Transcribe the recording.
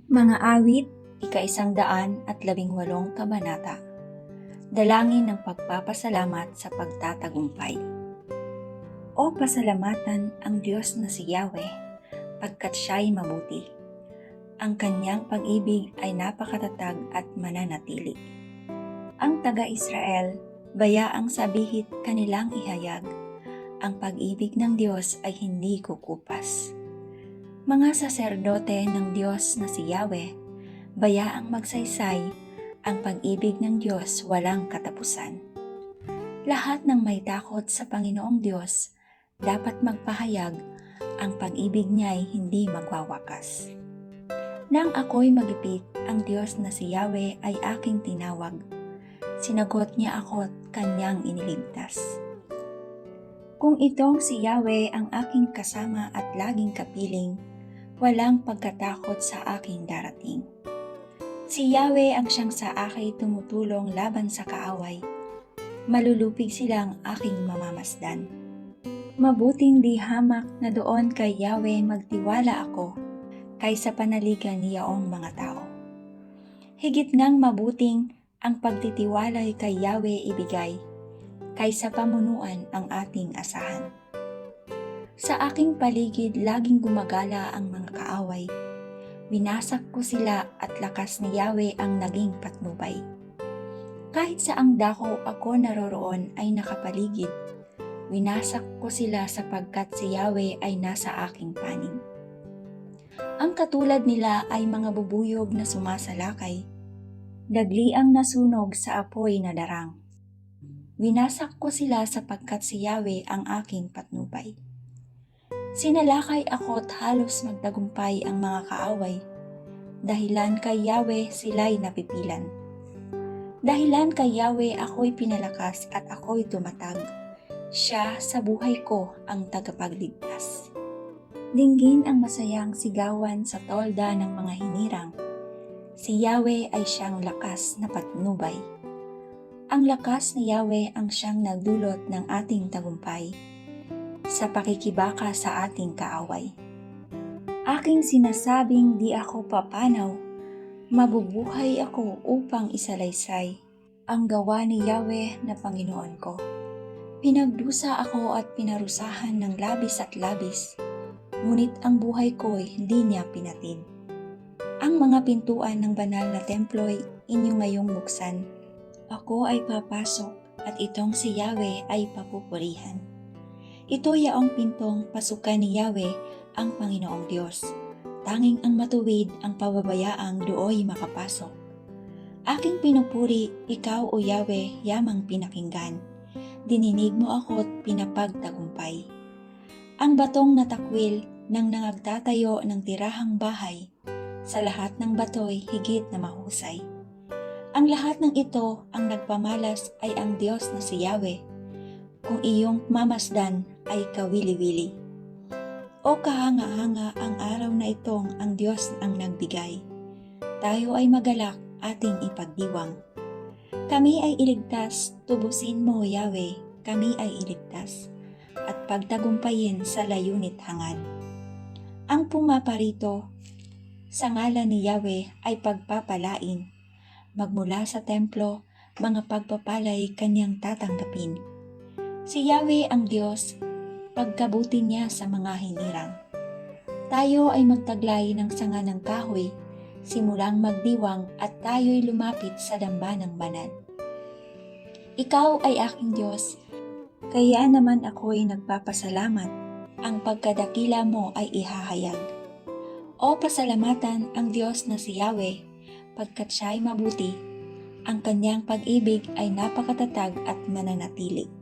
Mga awit, ika-118 kabanata. Dalangin ng pagpapasalamat sa pagtatagumpay. O pasalamatan ang Diyos na si Yahweh, pagkat siya'y mabuti. Ang kanyang pag-ibig ay napakatatag at mananatili. Ang taga-Israel, bayaang sabihit kanilang ihayag, ang pag-ibig ng Diyos ay hindi kukupas. Mga saserdote ng Diyos na si Yahweh, bayaang magsaysay, ang pag-ibig ng Diyos walang katapusan. Lahat ng may takot sa Panginoong Diyos, dapat magpahayag, ang pag-ibig niya'y hindi magwawakas. Nang ako'y magipit, ang Diyos na si Yahweh ay aking tinawag. Sinagot niya ako't kanyang iniligtas. Kung itong si Yahweh ang aking kasama at laging kapiling, walang pagkatakot sa aking darating. Si Yahweh ang siyang sa akin tumutulong laban sa kaaway. Malulupig silang aking mamamasdan. Mabuting di hamak na doon kay Yahweh magtiwala ako, kaysa panaligan niyaong mga tao. Higit ngang mabuting ang pagtitiwalay kay Yahweh ibigay, kaysa pamunuan ang ating asahan. Sa aking paligid laging gumagala ang mga kaaway. Winasak ko sila at lakas ni Yahweh ang naging patnubay. Kahit saang dako ako naroroon ay nakapaligid. Winasak ko sila sapagkat si Yahweh ay nasa aking panig. Ang katulad nila ay mga bubuyog na sumasalakay. Dagliang nasunog sa apoy na darang. Winasak ko sila sapagkat si Yahweh ang aking patnubay. Sinalakay ako't halos magtagumpay ang mga kaaway. Dahilan kay Yahweh sila'y napipilan. Dahilan kay Yahweh ako'y pinalakas at ako'y tumatag. Siya sa buhay ko ang tagapagligtas. Dinggin ang masayang sigawan sa tolda ng mga hinirang. Si Yahweh ay siyang lakas na patnubay. Ang lakas ni Yahweh ang siyang nagdulot ng ating tagumpay sa pakikibaka sa ating kaaway. Aking sinasabing di ako papanaw, mabubuhay ako upang isalaysay ang gawa ni Yahweh na Panginoon ko. Pinagdusa ako at pinarusahan ng labis at labis, ngunit ang buhay ko'y hindi niya pinatid. Ang mga pintuan ng banal na templo'y inyo ngayong buksan. Ako ay papasok at itong si Yahweh ay papupurihan. Ito yaong pintong pasukan ni Yahweh ang Panginoong Diyos. Tanging ang matuwid ang pababayaang dooy makapasok. Aking pinupuri, ikaw o Yahweh, yamang pinakinggan. Dininig mo ako't pinapagtagumpay. Ang batong natakwil nang nangagtatayo ng tirahang bahay, sa lahat ng bato'y higit na mahusay. Ang lahat ng ito ang nagpamalas ay ang Diyos na si Yahweh. Kung iyong mamasdan ay kawili-wili. O kahanga-hanga ang araw na itong ang Diyos ang nagbigay. Tayo ay magalak ating ipagdiwang. Kami ay iligtas, tubusin mo Yahweh, kami ay iligtas, at pagtagumpayin sa layunit hangad. Ang pumaparito sa ngalan ni Yahweh ay pagpapalain. Magmula sa templo, mga pagpapalay kanyang tatanggapin. Si Yahweh ang Diyos, pagkabuti niya sa mga hinirang. Tayo ay magtaglay ng sanga ng kahoy, simulang magdiwang at tayo'y lumapit sa damba ng banal. Ikaw ay aking Diyos, kaya naman ako'y nagpapasalamat, ang pagkadakila mo ay ihahayag. O pasalamatan ang Diyos na si Yahweh, pagkat siya'y mabuti, ang kanyang pag-ibig ay napakatatag at mananatili.